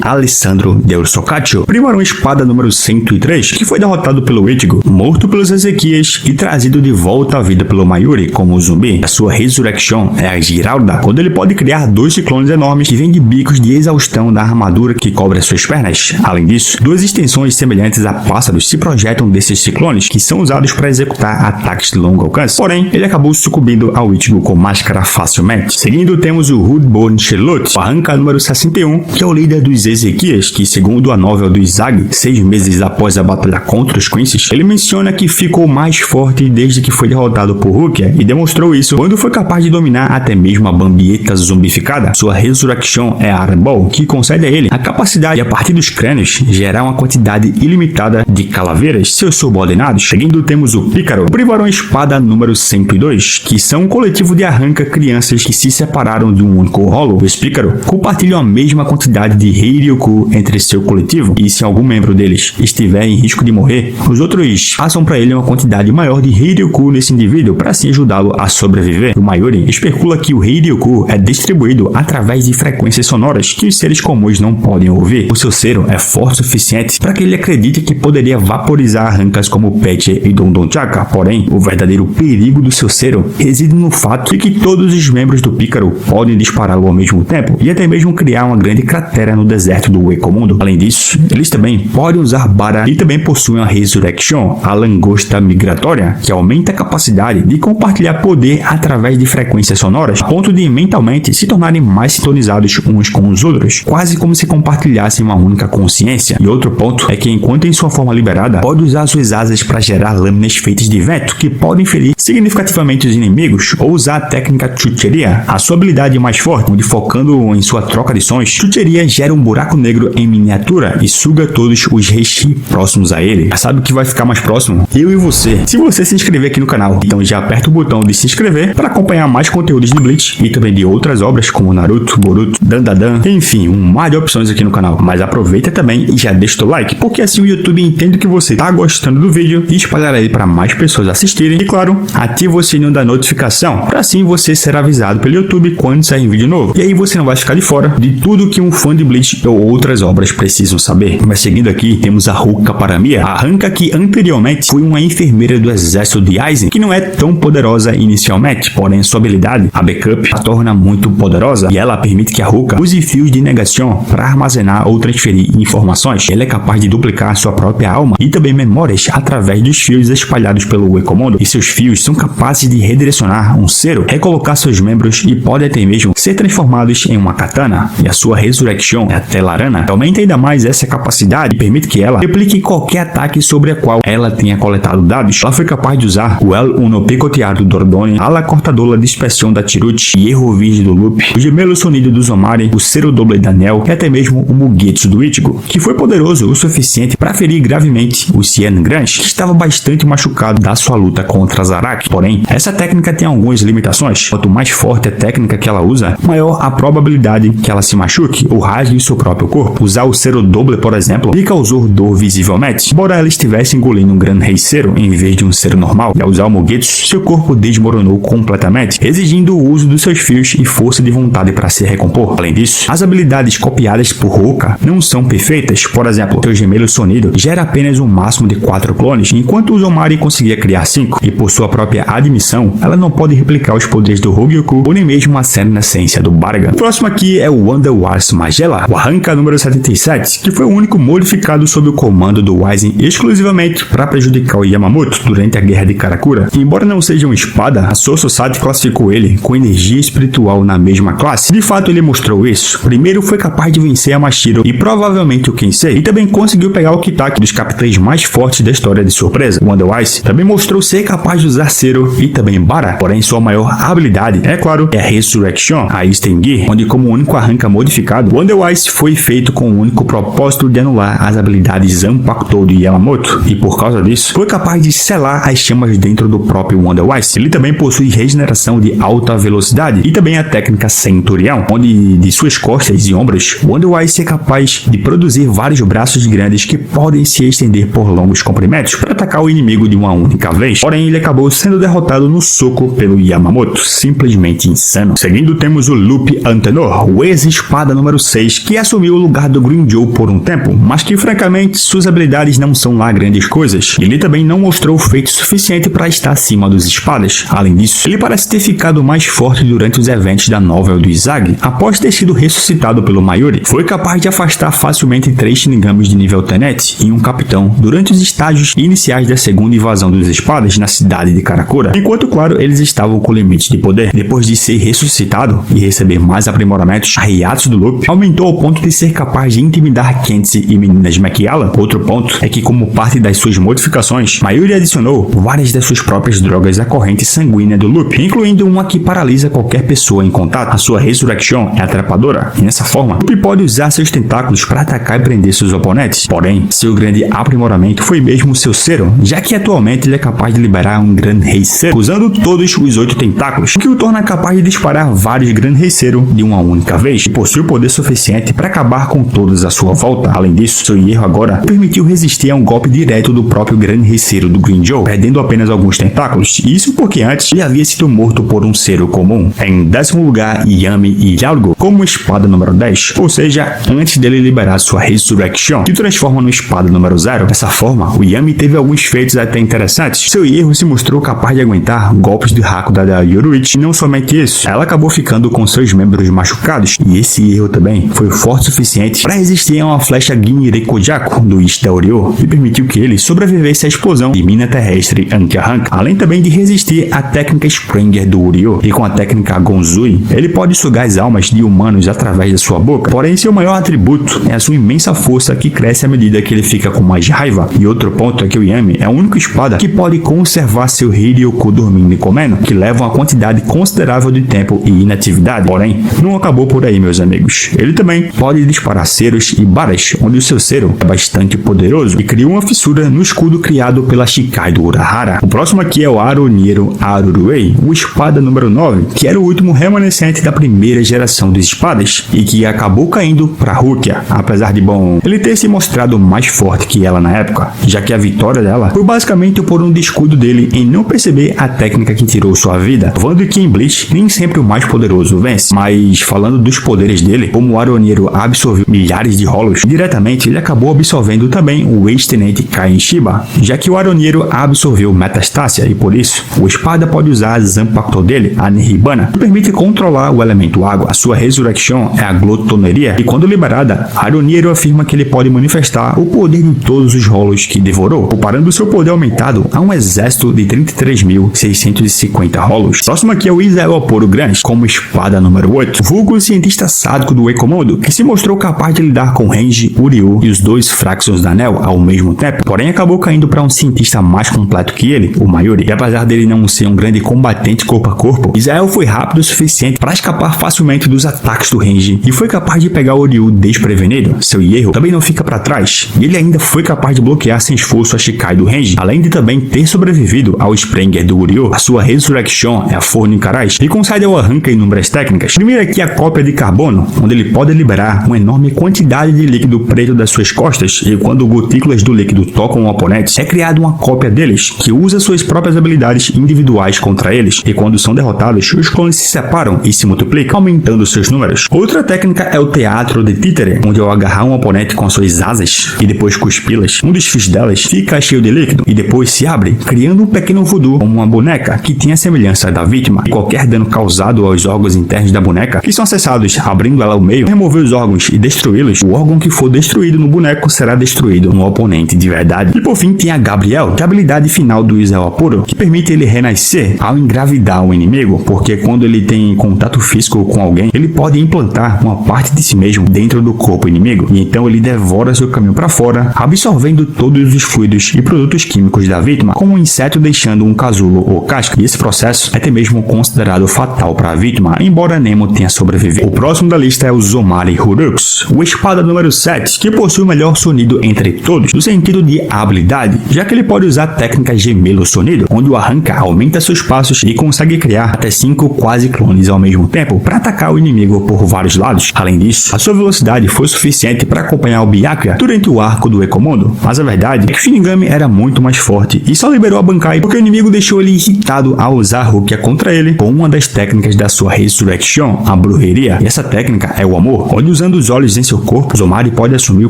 Alessandro Del Socaccio, Primarão Espada número 103, que foi derrotado pelo Ichigo, morto pelos Ezequias e trazido de volta à vida pelo Mayuri como zumbi. A sua Resurrection é a Giralda, quando ele pode criar 2 ciclones enormes que vêm de bicos de exaustão da armadura que cobre as suas pernas. Além disso, 2 extensões semelhantes a pássaros se projetam desses ciclones, que são usados para executar ataques de longo alcance. Porém, ele acabou sucumbindo ao Ichigo com máscara facilmente. Seguindo, temos o Hoodborn Shelot, Barranca número 61, que é o líder dos Ezequias, que segundo a novel do Izagi, 6 meses após a batalha contra os Quincy's, ele menciona que ficou mais forte desde que foi derrotado por Rukia e demonstrou isso quando foi capaz de dominar até mesmo a Bambieta zumbificada. Sua Resurrection é a Iron Ball, que concede a ele a capacidade de, a partir dos crânios, gerar uma quantidade ilimitada de calaveiras, seus subordinados. Seguindo, temos o Pícaro, o Primarão Espada número 102, que são um coletivo de arranca crianças que se separaram de um único rolo. Os Pícaro compartilham a mesma quantidade de Heiryoku entre seu coletivo, e se algum membro deles estiver em risco de morrer, os outros passam para ele uma quantidade maior de Heiryoku nesse indivíduo para assim ajudá-lo a sobreviver. O Mayuri especula que o Heiryoku é distribuído através de frequências sonoras que os seres comuns não podem ouvir. O seu cero é forte o suficiente para que ele acredite que poderia vaporizar arrancas como Peche e Dondonchaka. Porém, o verdadeiro perigo do seu cero reside no fato de que todos os membros do Pícaro podem dispará-lo ao mesmo tempo e até mesmo criar uma grande cratera no deserto do Ecomundo. Além disso, eles também podem usar Bara e também possuem a Resurrection, a langosta migratória, que aumenta a capacidade de compartilhar poder através de frequências sonoras, a ponto de mentalmente se tornarem mais sintonizados uns com os outros, quase como se compartilhassem uma única consciência. E outro ponto é que, enquanto em sua forma liberada, pode usar suas asas para gerar lâminas feitas de vento que podem ferir significativamente os inimigos, ou usar a técnica Chucheria, a sua habilidade mais forte, onde focando em sua troca de sons, Chucheria gera um buraco negro em miniatura e suga todos os Reishi próximos a ele. Já sabe o que vai ficar mais próximo? Eu e você. Se você se inscrever aqui no canal, então já aperta o botão de se inscrever para acompanhar mais conteúdos de Bleach e também de outras obras como Naruto, Boruto, Dandadan, enfim, um mar de opções aqui no canal. Mas aproveita também e já deixa o like, porque assim o YouTube entende que você tá gostando do vídeo e espalhará ele para mais pessoas assistirem. E claro, ativa o sininho da notificação, para assim você ser avisado pelo YouTube quando sair vídeo novo. E aí você não vai ficar de fora de tudo que um fã de Bleach ou outras obras precisam saber. Mas seguindo aqui, temos a Ruka Paramia, a Ranka que anteriormente foi uma enfermeira do exército de Aizen, que não é tão poderosa inicialmente, porém sua habilidade, a Backup, a torna muito poderosa e ela permite que a Ruka use fios de negação para armazenar ou transferir informações. Ela é capaz de duplicar sua própria alma e também memórias através dos fios espalhados pelo Ecomundo, e seus fios são capazes de redirecionar um cero, recolocar seus membros e podem até mesmo ser transformados em uma katana. E a sua Resurrection, a Telarana, aumenta ainda mais essa capacidade e permite que ela replique qualquer ataque sobre a qual ela tenha coletado dados. Ela foi capaz de usar o El Uno Picoteado do Dordone, a La Cortadora de Dispersão da Tiruchi e Erro Virgem do Loop, o Gemelo Sonido do Zomari, o Cero Doble da Nel e até mesmo o Mugetsu do Ichigo, que foi poderoso o suficiente para ferir gravemente o Cien Grande, que estava bastante machucado da sua luta contra Zaraki. Porém, essa técnica tem algumas limitações. Quanto mais forte a técnica que ela usa, maior a probabilidade que ela se machuque ou rasgue seu próprio corpo. Usar o Cero Doble, por exemplo, lhe causou dor visivelmente, embora ela estivesse engolindo um Gran Rei Cero em vez de um Cero normal. E ao usar o Mugetsu, seu corpo desmoronou completamente, exigindo o uso dos seus fios e força de vontade para se recompor. Além disso, as habilidades copiadas por Ruka não são perfeitas. Por exemplo, seu Gemelo Sonido gera apenas um máximo de 4 clones, enquanto o Zomari conseguia criar 5, e por sua própria admissão, ela não pode replicar os poderes do Hogyoku ou nem mesmo a Senescência do Baraga. O próximo aqui é o Wonder Wars Magella, o Arranca número 77, que foi o único modificado sob o comando do Aizen exclusivamente para prejudicar o Yamamoto durante a Guerra de Karakura. E embora não seja uma espada, a Soul Society classificou ele com energia espiritual na mesma classe. De fato, ele mostrou isso. Primeiro, foi capaz de vencer a Mashiro e provavelmente o Kensei, e também conseguiu pegar o Kitaki, dos capitães mais fortes da história de surpresa. O Wonder Wise também mostrou ser capaz de usar Cero e também Bara, porém sua maior habilidade, é claro, é a Resurrection, a Stengi, onde como único arranca modificado, o Wonder Wise foi feito com o único propósito de anular as habilidades Zanpakuto de Yamamoto, e por causa disso, foi capaz de selar as chamas dentro do próprio Wonder Wise. Ele também possui regeneração de alta velocidade e também a técnica Centurião, onde de suas costas e ombros, o Wonder Wise é capaz de produzir vários braços grandes que podem se estender por longos comprimentos para atacar o inimigo de uma única vez. Porém, ele acabou sendo derrotado no soco pelo Yamamoto, simplesmente insano. acontecendo. Seguindo, temos o Lupe Antenor, o ex-espada número 6, que assumiu o lugar do Grimmjow por um tempo, mas que francamente suas habilidades não são lá grandes coisas. Ele também não mostrou feito suficiente para estar acima dos espadas. Além disso, ele parece ter ficado mais forte durante os eventos da novel do Izagi, após ter sido ressuscitado pelo Mayuri. Foi capaz de afastar facilmente 3 Shinigamis de nível Tenet e um capitão durante os estágios iniciais da segunda invasão dos espadas na cidade de Karakura, enquanto, claro, eles estavam com limites de poder. Depois de ser ressuscitado e receber mais aprimoramentos, a Heiatsu do Lupe aumentou ao ponto de ser capaz de intimidar Kensei e meninas Makiala. Outro ponto é que, como parte das suas modificações, Mayuri adicionou várias das suas próprias drogas à corrente sanguínea do Lupe, incluindo uma que paralisa qualquer pessoa em contato. A sua Resurrection é atrapadora, e nessa forma, Lupe pode usar seus tentáculos para atacar e prender seus oponentes. Porém, seu grande aprimoramento foi mesmo seu Cero, já que atualmente ele é capaz de liberar um Gran Rei Cero, usando todos os 8 tentáculos, o que o torna capaz de disparar vários Gran Rei Cero de uma única vez, e possui o poder suficiente para acabar com todos à sua volta. Além disso, seu erro agora permitiu resistir a um golpe direto do próprio Gran Rei Cero do Grimmjow, perdendo apenas alguns tentáculos, isso porque antes ele havia sido morto por um Cero comum. Em 10º lugar, Yami Hidalgo, como espada número 10, ou seja, antes dele liberar sua Resurrection, que transforma no espada número 0. Dessa forma, o Yami teve alguns feitos até interessantes. Seu erro se mostrou capaz de aguentar golpes de Hakuda da Yoruichi, e não somente isso, ela acabou ficando com seus membros machucados, e esse erro também foi forte o suficiente para resistir a uma flecha Ginri Kojaku do Ishi da Oryo, e permitiu que ele sobrevivesse à explosão de mina terrestre Anki-Arranca, além também de resistir à técnica Springer do Uryo, e com a técnica Gonzui, ele pode sugar as almas de humanos através da sua boca. Porém, seu maior atributo é a sua imensa força, que cresce à medida que ele fica com mais raiva. E outro ponto é que o Yami é a única espada que pode conservar seu Hiryoku dormindo e comendo, que leva uma quantidade considerável de tempo e inatividade. Porém, não acabou por aí, meus amigos. Ele também pode disparar Ceros e Baras, onde o seu Cero é bastante poderoso e cria uma fissura no escudo criado pela Shikai do Urahara. O próximo aqui é o Aroniero Aruruei, o espada número 9, que era o último remanescente da primeira geração das espadas e que acabou caindo para Rukia, apesar de, bom, ele ter se mostrado mais forte que ela na época, já que a vitória dela foi basicamente por um descuido dele em não perceber a técnica que tirou sua vida, provando que em Bleach nem sempre o mais poderoso vence. Mas falando dos poderes dele, como o Aroniero absorveu milhares de rolos, diretamente ele acabou absorvendo também o ex-tenente Kain Shiba, já que o Aroniero absorveu Metastácia e por isso o espada pode usar a Zanpakuto dele, a Nihibana, que permite controlar o elemento água. A sua Resurrection é a Glotoneria e quando liberada, Aroniero afirma que ele pode manifestar o poder de todos os rolos que devorou, comparando seu poder aumentado a um exército de 33.650 rolos. Próximo aqui é o Izael Aporo Grande, como espada número 8, vulgo cientista sádico do Ecomondo, que se mostrou capaz de lidar com Renji, Uryu e os 2 Fractions da Anel ao mesmo tempo, porém acabou caindo para um cientista mais completo que ele, o Mayuri, e apesar dele não ser um grande combatente corpo a corpo, Izael foi rápido o suficiente para escapar facilmente dos ataques do Renji e foi capaz de pegar o Uryu desprevenido. Seu Hierro também não fica para trás, e ele ainda foi capaz de bloquear sem esforço a Shikai do Renji, além de também ter sobrevivido ao Springer do Uryu. A sua Resurrection é a Forno Karai e concede ao Arranca inúmeras técnicas. Primeiro aqui a cópia de carbono, onde ele pode liberar uma enorme quantidade de líquido preto das suas costas, e quando gotículas do líquido tocam o oponente, é criada uma cópia deles, que usa suas próprias habilidades individuais contra eles, e quando são derrotados, os clones se separam e se multiplicam, aumentando seus números. Outra técnica é o Teatro de Títere, onde ao agarrar um oponente com suas asas e depois cuspi-las, um dos fios delas fica cheio de líquido e depois se abre, criando um pequeno voodoo como uma boneca que tem a semelhança da vítima. E qualquer dano causado aos órgãos internos da boneca, que são acessados abrindo ela ao meio, remover os órgãos e destruí-los, o órgão que for destruído no boneco será destruído no oponente de verdade. E por fim tem a Gabriel, que é a habilidade final do Izael Aporo, que permite ele renascer ao engravidar o inimigo, porque quando ele tem contato físico com alguém, ele pode implantar uma parte de si mesmo dentro do corpo inimigo, e então ele devora seu caminho para fora, absorvendo todos os fluidos e produtos químicos da vítima, como um inseto deixando um casulo ou casca, e esse processo é até mesmo considerado fatal para a vítima, embora Nemo tenha sobrevivido. O próximo da lista é o Zomari Hurux, o espada número 7, que possui o melhor sonido entre todos, no sentido de habilidade, já que ele pode usar a técnica gemelo sonido, onde o Arranca aumenta seus passos e consegue criar até 5 quase clones ao mesmo tempo para atacar o inimigo por vários lados. Além disso, a sua velocidade foi suficiente para acompanhar o Byakuya durante o arco do Ecomondo, mas a verdade é que Shinigami era muito mais forte e só liberou a Bankai porque o inimigo deixou ele irritado ao usar Rukia contra ele com uma das técnicas técnicas da sua Resurrection, a brujeria. E essa técnica é o amor, onde usando os olhos em seu corpo, Uzumaki pode assumir o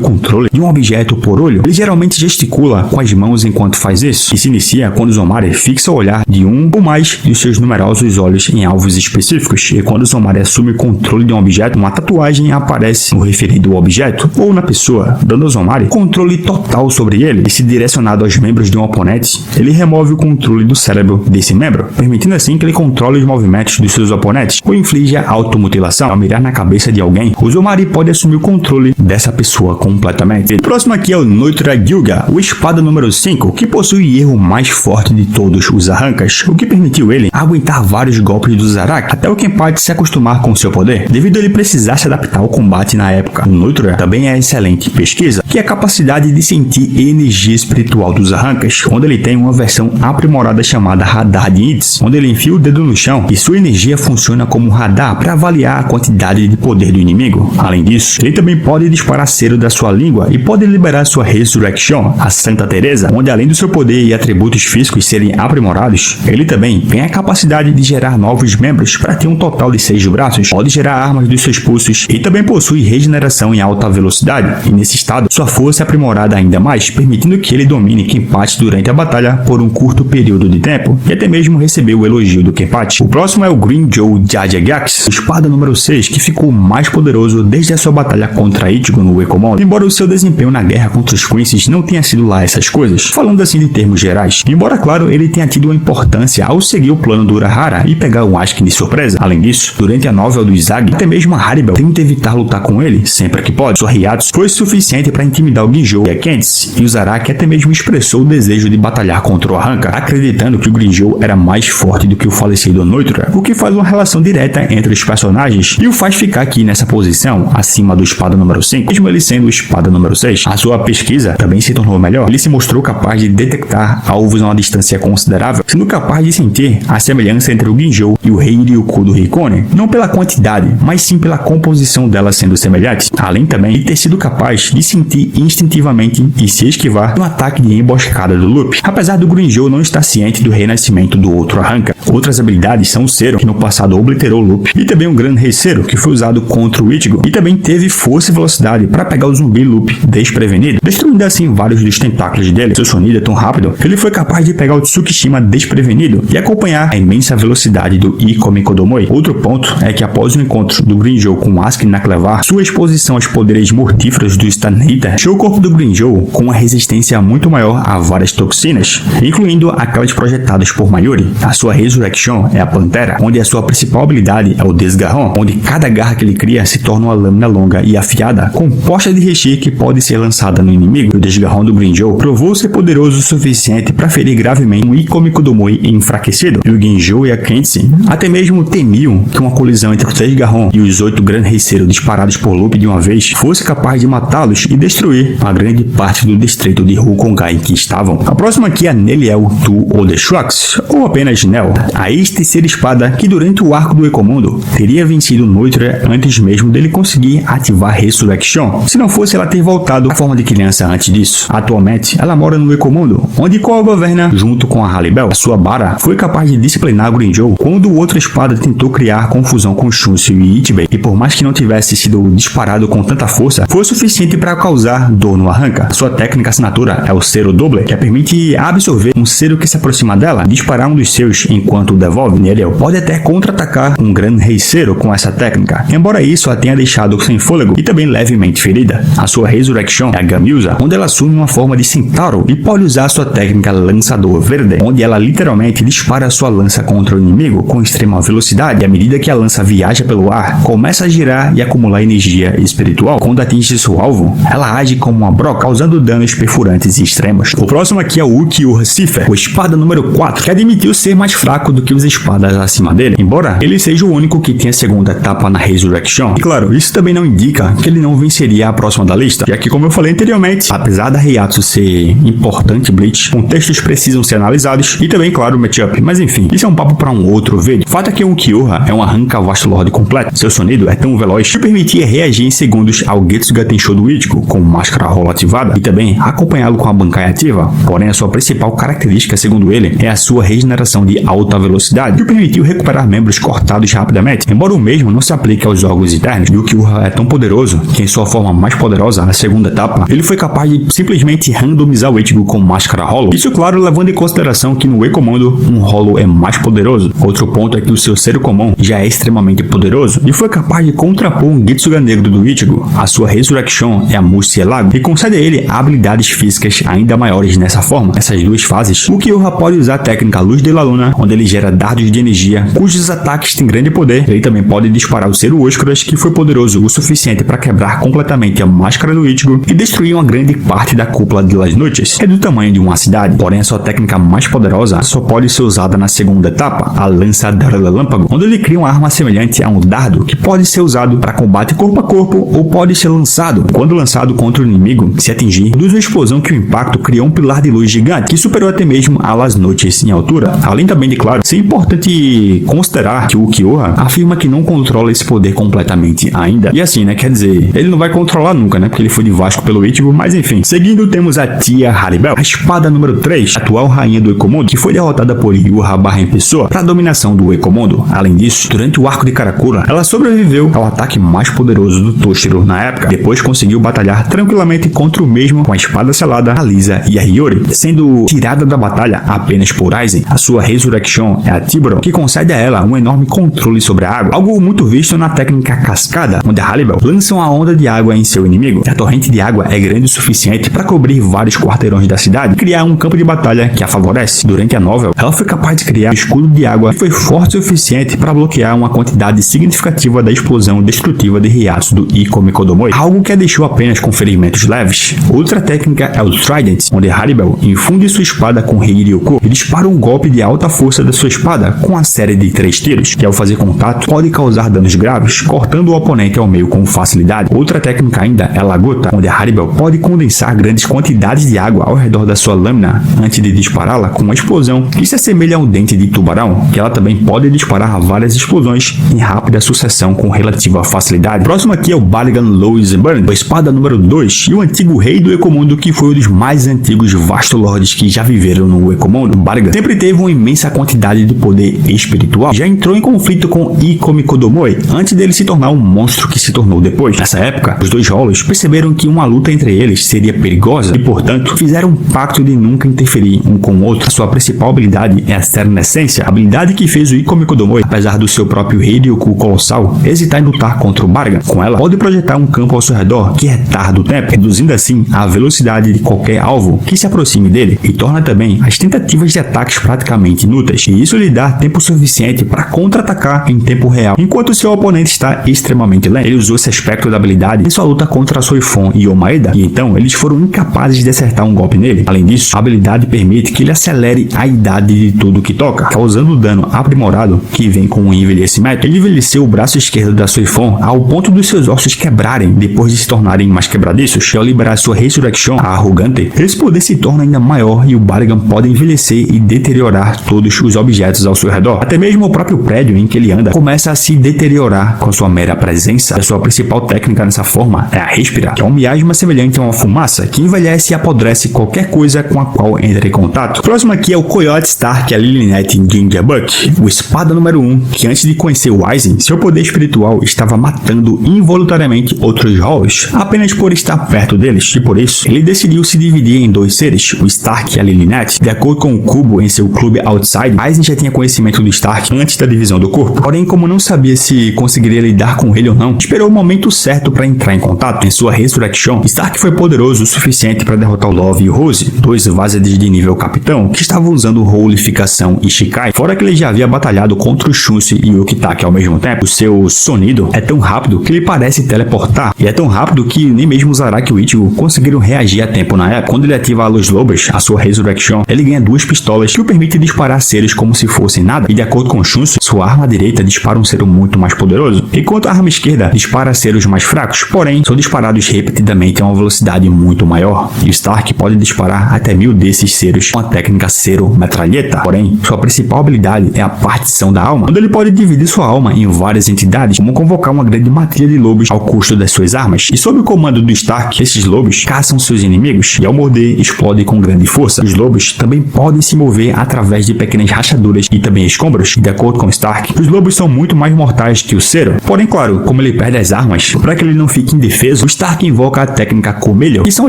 controle de um objeto por olho. Ele geralmente gesticula com as mãos enquanto faz isso, e se inicia quando Uzumaki fixa o olhar de um ou mais de seus numerosos olhos em alvos específicos, e quando Uzumaki assume o controle de um objeto, uma tatuagem aparece no referido objeto ou na pessoa, dando a Uzumaki controle total sobre ele. E se direcionado aos membros de um oponente, ele remove o controle do cérebro desse membro, permitindo assim que ele controle os movimentos dos seus oponentes ou inflija automutilação. Ao mirar na cabeça de alguém, o Uzumaki pode assumir o controle dessa pessoa completamente. O próximo aqui é o Neutra Gyuga, o espada número 5, que possui o erro mais forte de todos os arrancas, o que permitiu ele aguentar vários golpes do Zaraki até o Kenpachi se acostumar com seu poder, devido a ele precisar se adaptar ao combate na época. O Neutra também é excelente pesquisa, que é a capacidade de sentir energia espiritual dos arrancas, onde ele tem uma versão aprimorada chamada Radar de Itz, onde ele enfia o dedo no chão e sua energia funciona como radar para avaliar a quantidade de poder do inimigo. Além disso, ele também pode disparar cero da sua língua e pode liberar sua Resurrection, a Santa Teresa, onde além do seu poder e atributos físicos serem aprimorados, ele também tem a capacidade de gerar novos membros para ter um total de 6 braços, pode gerar armas dos seus pulsos e também possui regeneração em alta velocidade, e nesse estado, sua força é aprimorada ainda mais, permitindo que ele domine Kenpachi durante a batalha por um curto período de tempo, e até mesmo recebeu o elogio do Kenpachi. O próximo é o Grimmjow Jajagax, espada número 6, que ficou mais poderoso desde a sua batalha contra Ichigo no Ecomondo, embora o seu desempenho na guerra contra os Quincy's não tenha sido lá essas coisas, falando assim de termos gerais. Embora, claro, ele tenha tido uma importância ao seguir o plano do Urahara e pegar o Asuka de surpresa. Além disso, durante a novel do Izagi, até mesmo a Haribel tenta evitar lutar com ele sempre que pode. Sua Ryatsu foi suficiente para intimidar o Ginjou e a Candice, e o Zaraki até mesmo expressou o desejo de batalhar contra o Arranca, acreditando que o Ginjou era mais forte do que o falecido Neutra, o que faz uma relação direta entre os personagens e o faz ficar aqui nessa posição, acima do espada número 5, mesmo ele sendo o espada número 6. A sua pesquisa também se tornou melhor. Ele se mostrou capaz de detectar alvos a uma distância considerável, sendo capaz de sentir a semelhança entre o Ginjou e o Rei Ryuko do Hikone, não pela quantidade, mas sim pela composição delas sendo semelhantes, além também de ter sido capaz de sentir instintivamente e se esquivar de um ataque de emboscada do Luffy, apesar do Ginjou não estar ciente do renascimento do outro Arranca. Outras habilidades são o Zero, que no passado obliterou o Luffy, e também o Gran Rei Zero, que foi usado contra o Ichigo, e também teve força e velocidade para pegar o zumbi Luffy desprevenido, destruindo assim vários dos tentáculos dele. Seu sonido é tão rápido que ele foi capaz de pegar o Tsukishima desprevenido e acompanhar a imensa velocidade do Ikomi Kodomoi. Outro ponto é que após o encontro do Ginjou com Asuka na Clevar, sua exposição aos poderes mortíferos do Stan Hitter deixou o corpo do Ginjou com uma resistência muito maior a várias toxinas, incluindo aquelas projetadas por Mayuri. A sua Resurrection é a Pantera, onde a sua principal habilidade é o Desgarrão, onde cada garra que ele cria se torna uma lâmina longa e afiada, composta de rechi que pode ser lançada no inimigo. O Desgarrão do Ginjou provou ser poderoso o suficiente para ferir gravemente um Ikomi Kodomoi enfraquecido, e o Ginjou e a Candice até mesmo temiam que uma colisão entre o Desgarrão e os 8 Gran Rei Zero disparados por Luffy de uma vez fosse capaz de matá-los e destruir a grande parte do distrito de Hukongai em que estavam. A próxima aqui é Neliel Tu ou The Shucks, ou apenas Nel, a ex-terceira espada que durante o arco do Ecomundo teria vencido Neutra antes mesmo dele conseguir ativar Resurrection, se não fosse ela ter voltado à forma de criança antes disso. Atualmente, ela mora no Ecomundo, onde Koa governa junto com a Haribel. A sua Bara foi capaz de disciplinar o Ginjou quando outra espada tentou criar confusão com Shunsei e Ichibei, e por mais que não tivesse sido disparado com tanta força, foi o suficiente para causar dor no Arranca. Sua técnica assinatura é o Zero Double, que permite absorver um Zero que se aproxima dela, disparar um dos seus enquanto o devolve. Neliel pode até contra-atacar um Gran Rei Zero com essa técnica, embora isso a tenha deixado sem fôlego e também levemente ferida. A sua Resurrection é a Gamilza, onde ela assume uma forma de centauro e pode usar sua técnica Lançador Verde, onde ela literalmente dispara sua lança contra o inimigo com extrema velocidade, e à medida que a lança viaja pelo ar, começa a girar e acumular energia espiritual. Quando atinge seu alvo, ela age como uma broca, causando danos perfurantes e extremos. O próximo aqui é o Ukiura Cifer, o espada número 4, que admitiu ser mais fraco do que os espadas acima dele, embora ele seja o único que tem a segunda etapa na Resurrection. E claro, isso também não indica que ele não venceria a próxima da lista, já que, como eu falei anteriormente, apesar da Ryatsu ser importante em Bleach, contextos precisam ser analisados e também, claro, o matchup. Mas enfim, isso é um papo para um outro vídeo. O fato é que o Ukiura é um Arranca Vasto Lord completo. Seu sonido é tão veloz que permitia reagir em segundos ao Getsuga Tensho do Ichigo com máscara rola ativada e também acompanhá-lo com a Bankai ativa. Porém, a sua principal característica, segundo ele, é a sua regeneração de alta velocidade, que o permitiu recuperar membros cortados rapidamente. Embora o mesmo não se aplique aos órgãos internos, Uchiha é tão poderoso que em sua forma mais poderosa, a segunda etapa, ele foi capaz de simplesmente randomizar o Ichigo com máscara Hollow. Isso, claro, levando em consideração que no Ecomondo, um Hollow é mais poderoso. Outro ponto é que o seu Serukomon já é extremamente poderoso e foi capaz de contrapor um Getsuga negro do Ichigo. A sua Resurrection é a Murcielago e concede a ele habilidades físicas ainda maiores nessa forma. Nessas duas fases, o Uchiha pode usar a técnica Luz de la Luna, onde ele gera dardos de energia, cujos ataques têm grande poder. Ele também pode disparar o Seru Oscuras, que foi poderoso o suficiente para quebrar completamente a máscara do Ichigo e destruir uma grande parte da cúpula de Las Noites, que é do tamanho de uma cidade. Porém, a sua técnica mais poderosa só pode ser usada na segunda etapa, a Lança da Relâmpago, onde ele cria uma arma semelhante a um dardo que pode ser usado para combate corpo a corpo ou pode ser lançado. Quando lançado contra o inimigo, se atingir, produz uma explosão que o impacto criou um pilar de luz gigante que superou até mesmo a Las Noites em altura. Além também de, claro, ser importante considerar que o Uchiha afirma que não controla esse poder completamente ainda. E assim, né, quer dizer, ele não vai controlar nunca, né, porque ele foi de Vasco pelo Ichigo, mas enfim. Seguindo, temos a Tia Haribel, a espada número 3, atual rainha do Ecomondo, que foi derrotada por Yuha Barra em pessoa para a dominação do Ecomondo. Além disso, durante o arco de Karakura, ela sobreviveu ao ataque mais poderoso do Toshiro na época. Depois conseguiu batalhar tranquilamente contra o mesmo com a espada selada, a Lisa e a Hiyori, sendo tirada da batalha apenas por Aizen. A sua Resurrection é a Tiburon, que concede a ela um enorme controle sobre a água, algo muito visto na técnica cascada, onde a Haribel lança uma onda de água em seu inimigo. A torrente de água é grande o suficiente para cobrir vários quarteirões da cidade e criar um campo de batalha que a favorece. Durante a novel, ela foi capaz de criar um escudo de água que foi forte o suficiente para bloquear uma quantidade significativa da explosão destrutiva de Hyakuzo do Ikkomi Kodomoi, algo que a deixou apenas com ferimentos leves. Outra técnica é o Trident, onde Haribel infunde sua espada com Heiryoku e dispara um golpe de alta força da sua espada com a série de 3 tiros, que ao fazer contato pode causar danos graves, cortando o oponente ao meio com facilidade. Outra técnica ainda é a Lagota, onde a Haribel pode condensar grandes quantidades de água ao redor da sua lâmina antes de dispará-la com uma explosão que se assemelha a um dente de tubarão, que ela também pode disparar várias explosões em rápida sucessão com relativa facilidade. Próximo aqui é o Baligan Lois Burn, a espada número 2 e o antigo rei do Ecomundo, que foi um dos mais antigos Vastolords que já viveram no Ecomundo. Baligan sempre teve uma imensa quantidade de poder espiritual, já entrou em conflito com Ikkomi Kodomoi antes dele se tornar um monstro que se tornou depois. Nessa época, os dois Hollows perceberam que uma luta entre eles seria perigosa e, portanto, fizeram um pacto de nunca interferir um com o outro. A sua principal habilidade é a Serenessência, habilidade que fez o Ikkomi Kodomoi, apesar do seu próprio Heiryoku colossal, hesitar em lutar contra o Baligan. Com ela, pode projetar um campo ao seu redor que retarda o tempo, reduzindo assim a velocidade de qualquer alvo que se aproxime dele, e torna também as tentativas de ataques praticamente inúteis, e isso lhe dá tempo suficiente para contra-atacar em tempo real, enquanto seu oponente está extremamente lento. Ele usou esse aspecto da habilidade em sua luta contra Soifon e Omaeda, e então eles foram incapazes de acertar um golpe nele. Além disso, a habilidade permite que ele acelere a idade de tudo que toca, causando dano aprimorado que vem com o envelhecimento. Ele envelheceu o braço esquerdo da Soifon ao ponto dos seus ossos quebrarem depois de se tornarem mais quebradiços, e ao liberar sua Resurrection, a Arrogante, esse poder se torna ainda maior e o Baligan pode envelhecer e deteriorar todos os objetos ao seu redor. Até mesmo o próprio prédio em que ele anda começa a se deteriorar com sua mera presença. A sua principal técnica nessa forma é a Respirar, que é um miasma semelhante a uma fumaça que envelhece e apodrece qualquer coisa com a qual entra em contato. O próximo aqui é o Coyote Stark, a Lilyneth Gingerbuck, o espada número 1, que antes de conhecer o Aizen, seu poder espiritual estava matando involuntariamente outros Hollows apenas por estar perto deles, e por isso ele decidiu se dividir em dois seres, o Stark e a Lilyneth. De acordo com o Kubo em seu clube Outside, Aizen já tinha conhecimento do Stark antes da divisão do corpo, porém, como não sabia se conseguiria lidar com ele ou não, esperou o momento certo para entrar em contato. Em sua Resurrection, Stark foi poderoso o suficiente para derrotar o Love e o Rose, dois Vazed de nível capitão que estavam usando Rolificação e Shikai, fora que ele já havia batalhado contra o Shunsi e o Okitake ao mesmo tempo. O seu sonido é tão rápido que ele parece teleportar, e é tão rápido que nem mesmo o Zaraki e o Ichigo conseguiram reagir a tempo na época. Quando ele ativa a Luz Lobas, a sua Resurrection, ele ganha duas pistolas que o permitem disparar seres como se fossem nada, e de acordo com o Shunsi, sua arma direita dispara um ser muito mais poderoso, enquanto a arma esquerda dispara seres mais fracos, porém são disparados repetidamente a uma velocidade muito maior, e o Stark pode disparar até 1000 desses seres com a técnica Cero Metralheta. Porém, sua principal habilidade é a partição da alma, onde ele pode dividir sua alma em várias entidades, como convocar uma grande matilha de lobos ao custo das suas armas, e sob o comando do Stark, esses lobos caçam seus inimigos, e ao morder, explodem com grande força. Os lobos também podem se mover através de pequenas rachaduras e também escombros, lobos. De acordo com Stark, os lobos são muito mais mortais que o Zero. Porém, claro, como ele perde as armas, para que ele não fique indefeso, o Stark invoca a técnica Comelion, que são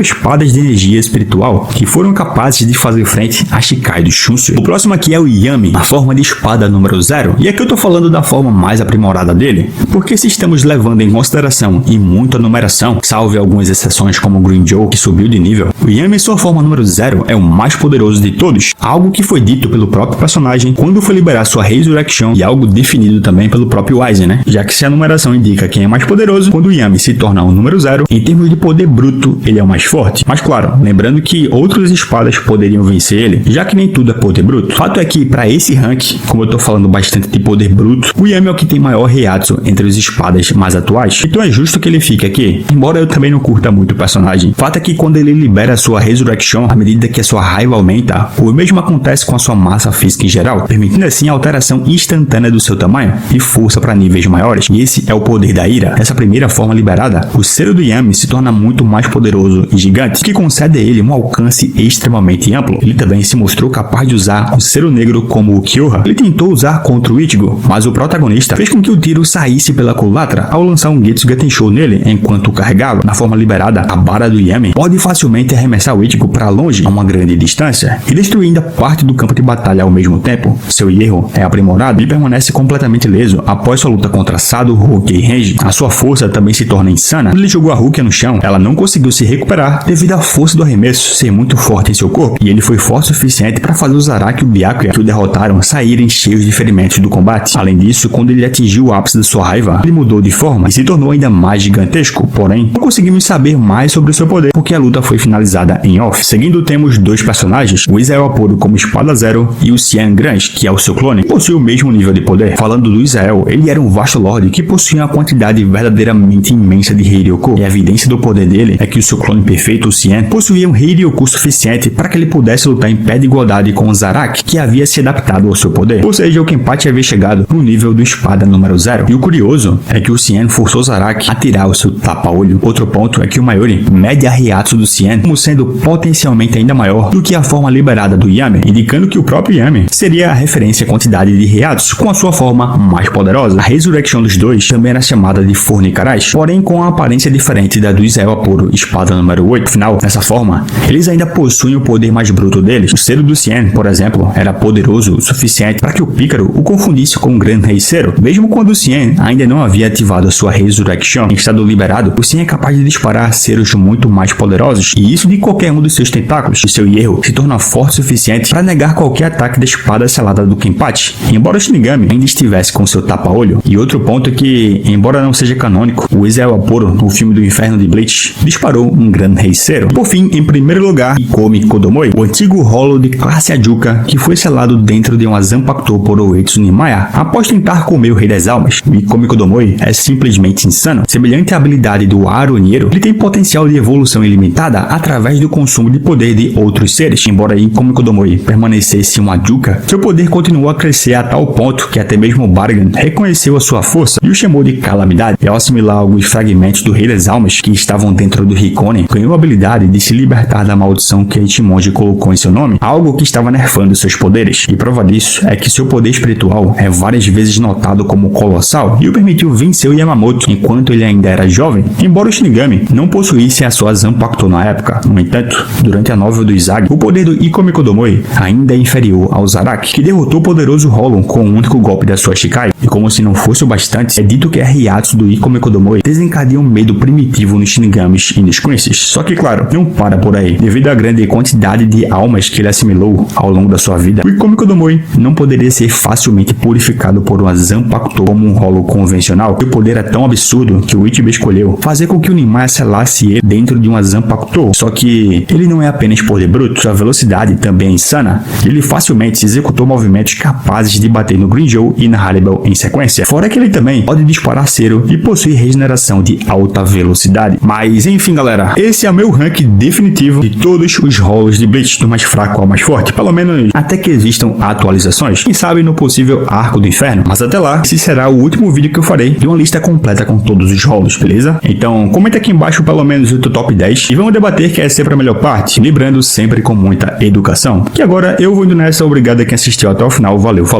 espadas de energia espiritual, que foram capazes de fazer frente a Shikai do Shunsui. O próximo aqui é o Yami, a forma de espada número 0. E aqui eu tô falando da forma mais aprimorada dele, porque se estamos levando em consideração e muita numeração, salve algumas exceções como o Green Joe, que subiu de nível, o Yami, sua forma número 0, é o mais poderoso de todos, algo que foi dito pelo próprio personagem quando foi liberar sua Resurrection e algo definido também pelo próprio Aizen, né? Já que se a numeração indica quem é mais poderoso, quando o Yami se torna o número 0, em termos de poder bruto, ele é o mais forte. Mas claro, lembrando que outras espadas poderiam vencer ele, já que nem tudo é poder bruto. Fato é que, para esse rank, como eu tô falando bastante de poder bruto, o Yami é o que tem maior Reiatsu entre as espadas mais atuais, então é justo que ele fique aqui, embora eu também não curta muito o personagem. Fato é que quando ele libera sua Resurrection, à medida que a sua raiva aumenta, o mesmo acontece com a sua massa física em geral, permitindo assim a alteração instantânea do seu tamanho e força para níveis maiores. E esse é o poder da ira. Nessa primeira forma liberada, o Zero do Yami se torna muito mais poderoso e gigante, o que concede a ele um alcance extremamente amplo. Ele também se mostrou capaz de usar o Zero Negro como o Kyoha. Ele tentou usar contra o Ichigo, mas o protagonista fez com que o tiro saísse pela culatra ao lançar um Getsuga Tensho nele enquanto o carregava. Na forma liberada, a Bara do Yami pode facilmente arremessar o Ichigo para longe a uma grande distância e destruir ainda parte do campo de batalha ao mesmo tempo. Seu erro é aprimorado e permanece completamente ileso após sua luta contra Sado, Rukia e Renji. A sua força também se torna insana. Quando ele jogou a Rukia no chão, ela não conseguiu se recuperar devido à força do arremesso ser muito forte em seu corpo, e ele foi forte o suficiente para fazer o Zaraki e o Byakuya, que o derrotaram, saírem cheios de ferimentos do combate. Além disso, quando ele atingiu o ápice da sua raiva, ele mudou de forma e se tornou ainda mais gigantesco. Porém, não conseguimos saber mais sobre o seu poder, porque a luta foi finalizada em off. Seguindo, temos dois personagens, o Israel Apuro como Espada Zero e o Xian Grange, que é o seu clone, possui o mesmo nível de poder. Falando do Israel, ele era um vasto lorde que possuía uma quantidade verdadeiramente imensa de Heiryoku, e a evidência do poder dele é que o seu clone perfeito, o Xian, possuía um Heiryoku suficiente para que ele pudesse lutar em pé de igualdade com o Zaraki, que havia se adaptado ao seu poder. Ou seja, o Kenpachi havia chegado no nível do Espada número 0. E o curioso é que o Xian forçou o Zaraki a tirar o seu tapa-olho. Outro ponto é que o Mayuri mede a Reiatsu do Xian como sendo potencialmente ainda maior do que a forma liberada do Yami, indicando que o próprio Yami seria a referência à quantidade de Reiatsu com a sua forma mais poderosa. A Resurrection dos dois também era chamada de Fornicarais, porém com uma aparência diferente da do Israel Apuro, Espada número 8. Afinal, dessa forma, eles ainda possuem o poder mais bruto deles. O Zero do Xian, por exemplo, era poderoso o suficiente para que o Pícaro o confundisse com o Grande Rei Zero, mesmo quando o Xian ainda não havia ativado a sua Resurrection. Em estado liberado, o Xian é capaz de disparar seres muito mais poderosos, e isso de qualquer um dos seus tentáculos. E seu hierro se torna forte o suficiente para negar qualquer ataque da espada selada do Kenpachi, embora o Shinigami ainda estivesse com seu tapa-olho. E outro ponto é que, embora não seja canônico, o Israel Apuro, no filme do Inferno de Bleach, disparou um Grande Rei Zero. Por fim, em primeiro lugar, Ikomi Kodomoi, o antigo rolo de classe Ajuka que foi selado dentro de uma Zanpakuto por Uetsu Nimaya após tentar comer o Rei das Almas. O Ikomi Kodomoi é simplesmente insano. Semelhante à habilidade do Aroniro, ele tem potencial de evolução ilimitada através do consumo de poder de outros seres. Embora Ikomi Kodomoi permanecesse um Ajuka, seu poder continuou a crescer a tal ponto que até mesmo Bargan reconheceu a sua força e o chamou de Calamidade. E ao assimilar alguns fragmentos do Rei das Almas que estavam dentro do Hikonen, ganhou a habilidade de se libertar da maldição que Ichimonji colocou em seu nome, algo que estava nerfando seus poderes. E prova disso é que seu poder espiritual é várias vezes notado como colossal e o permitiu vencer o Yamamoto enquanto ele ainda era jovem, embora o Shinigami não possuísse a sua Zanpakuto na época. No entanto, durante a novel do Izagi, o poder do Ikomi Kodomoi ainda é inferior ao Zaraki, que derrotou o poderoso Hollow com um único golpe da sua Shikai. E como se não fosse o bastante, é dito que a Reiatsu do Ikomi Kodomoi desencadeia um medo primitivo nos Shinigamis e nos Quincy's. Só que claro, não para por aí. Devido à grande quantidade de almas que ele assimilou ao longo da sua vida, o Ikomi Kodomoi não poderia ser facilmente purificado por uma Zanpakuto como um Hollow convencional. E o poder é tão absurdo que o Ichiba escolheu fazer com que o Nimaya selasse ele dentro de uma Zanpakuto. Só que ele não é apenas poder bruto, sua velocidade também é insana. Ele facilmente executou movimentos capazes de bater no Green Joe e na Haribel em sequência. Fora que ele também pode disparar Zero e possui regeneração de alta velocidade. Mas enfim, galera, esse é o meu rank definitivo de todos os rolos de Bleach, do mais fraco ao mais forte, pelo menos até que existam atualizações, quem sabe no possível Arco do Inferno. Mas até lá, esse será o último vídeo que eu farei de uma lista completa com todos os rolos, beleza? Então comenta aqui embaixo pelo menos o teu top 10 e vamos debater, que é sempre a melhor parte, lembrando sempre com muita educação. Que agora eu vou indo nessa, obrigado a quem assistiu até o final, valeu, falou.